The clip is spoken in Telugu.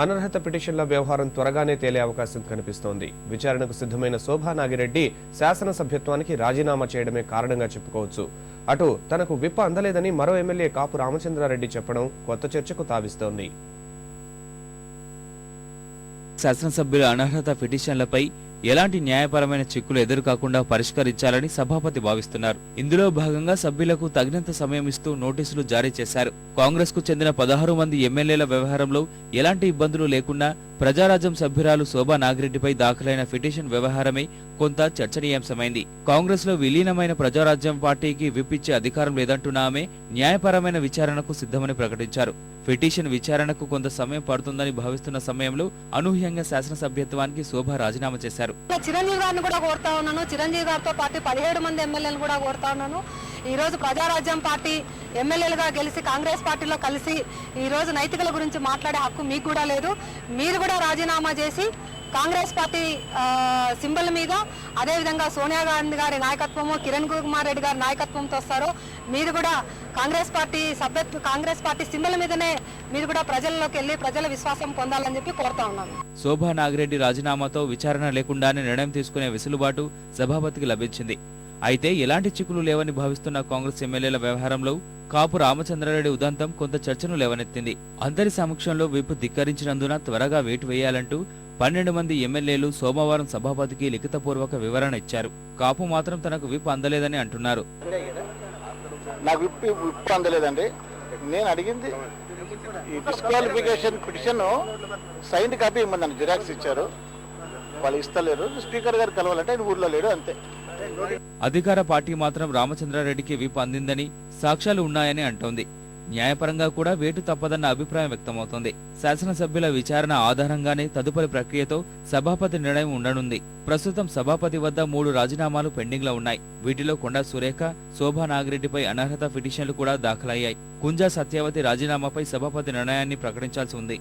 అనర్హత పిటిషన్ల వ్యవహారం త్వరగానే తేలే అవకాశం కనిపిస్తోంది. విచారణకు సిద్ధమైన శోభా నాగిరెడ్డి శాసనసభ్యత్వానికి రాజీనామా చేయడమే కారణంగా చెప్పుకోవచ్చు. అటు తనకు విప్ అందలేదని మరో ఎమ్మెల్యే కాపు రామచంద్రారెడ్డి చెప్పడం కొత్త చర్చకు తావిస్తోంది. శాసనసభ్యుల అనర్హత పిటిషన్లపై ఎలాంటి న్యాయపరమైన చిక్కులు ఎదురుకాకుండా పరిష్కరించాలని సభాపతి భావిస్తున్నారు. ఇందులో భాగంగా సభ్యులకు తగినంత సమయం ఇస్తూ నోటీసులు జారీ చేశారు. కాంగ్రెస్ కు చెందిన 16 మంది ఎమ్మెల్యేల వ్యవహారంలో ఎలాంటి ఇబ్బందులు లేకుండా ప్రజారాజ్యం సభ్యురాలు శోభా నాగిరెడ్డిపై దాఖలైన పిటిషన్ వ్యవహారమే కొంత చర్చనీయాంశమైంది. కాంగ్రెస్ లో విలీనమైన ప్రజారాజ్యం పార్టీకి విప్ ఇచ్చే అధికారం లేదంటున్న ఆమె న్యాయపరమైన విచారణకు సిద్ధమని ప్రకటించారు. పిటిషన్ విచారణకు కొంత సమయం పడుతుందని భావిస్తున్న సమయంలో అనూహ్యంగా శాసనసభ్యత్వానికి శోభ రాజీనామా చేశారు. చిరంజీవి గారిని కూడా కోరుతా ఉన్నాను. చిరంజీవి గారితో పాటు 17 మంది ఎమ్మెల్యేలు కూడా కోరుతా ఉన్నాను. ఈ రోజు ప్రజారాజ్యం పార్టీ ఎమ్మెల్యేలుగా గెలిచి కాంగ్రెస్ పార్టీలో కలిసి ఈ రోజు నైతికల గురించి మాట్లాడే హక్కు మీకు కూడా లేదు. మీరు కూడా రాజీనామా చేసి కాంగ్రెస్ పార్టీ సింబల్ మీద అదేవిధంగా సోనియా గాంధీ గారి నాయకత్వము, కిరణ్ కుమార్ రెడ్డి గారి నాయకత్వంతో వస్తారో మీరు కూడా కాంగ్రెస్ పార్టీ సింబల్ మీదనే మీరు కూడా ప్రజల్లోకి వెళ్లి ప్రజల విశ్వాసం పొందాలని చెప్పి కోరుతా ఉన్నాను. శోభా నాగిరెడ్డి రాజీనామాతో విచారణ లేకుండానే నిర్ణయం తీసుకునే వెసులుబాటు సభాపతికి లభించింది. అయితే ఎలాంటి చిక్కులు లేవని భావిస్తున్న కాంగ్రెస్ ఎమ్మెల్యేల వ్యవహారంలో కాపు రామచంద్రారెడ్డి ఉదంతం కొంత చర్చను లేవనెత్తింది. అందరి సమక్షంలో విప్ ధిక్కరించినందున త్వరగా వేటు వేయాలంటూ 12 మంది ఎమ్మెల్యేలు సోమవారం సభాపతికి లిఖితపూర్వక వివరణ ఇచ్చారు. కాపు మాత్రం తనకు విప్ అందలేదని అంటున్నారు. నాకు విప్ అందలేదండి. నేను అడిగింది ఈ డిస్క్వాలిఫికేషన్ పిటిషన్ సైన్డ్ కాపీ ఇమ్మన్నాను, జిరాక్స్ ఇచ్చారు, వాళ్ళు ఇస్తలేరు. స్పీకర్ గారు కలవాలంటే ఆయన ఊర్లో లేడు, అంతే. అధికార పార్టీ మాత్రం రామచంద్రారెడ్డికి విప్ అందిందని సాక్ష్యాలు ఉన్నాయని అంటోంది. న్యాయపరంగా కూడా వేటు తప్పదన్న అభిప్రాయం వ్యక్తమవుతోంది. శాసనసభ్యుల విచారణ ఆధారంగానే తదుపరి ప్రక్రియతో సభాపతి నిర్ణయం ఉండనుంది. ప్రస్తుతం సభాపతి వద్ద 3 రాజీనామాలు పెండింగ్ లో ఉన్నాయి. వీటిలో కొండా సురేఖ, శోభా నాగిరెడ్డిపై అనర్హత పిటిషన్లు కూడా దాఖలయ్యాయి. కుంజా సత్యవతి రాజీనామాపై సభాపతి నిర్ణయాన్ని ప్రకటించాల్సి ఉంది.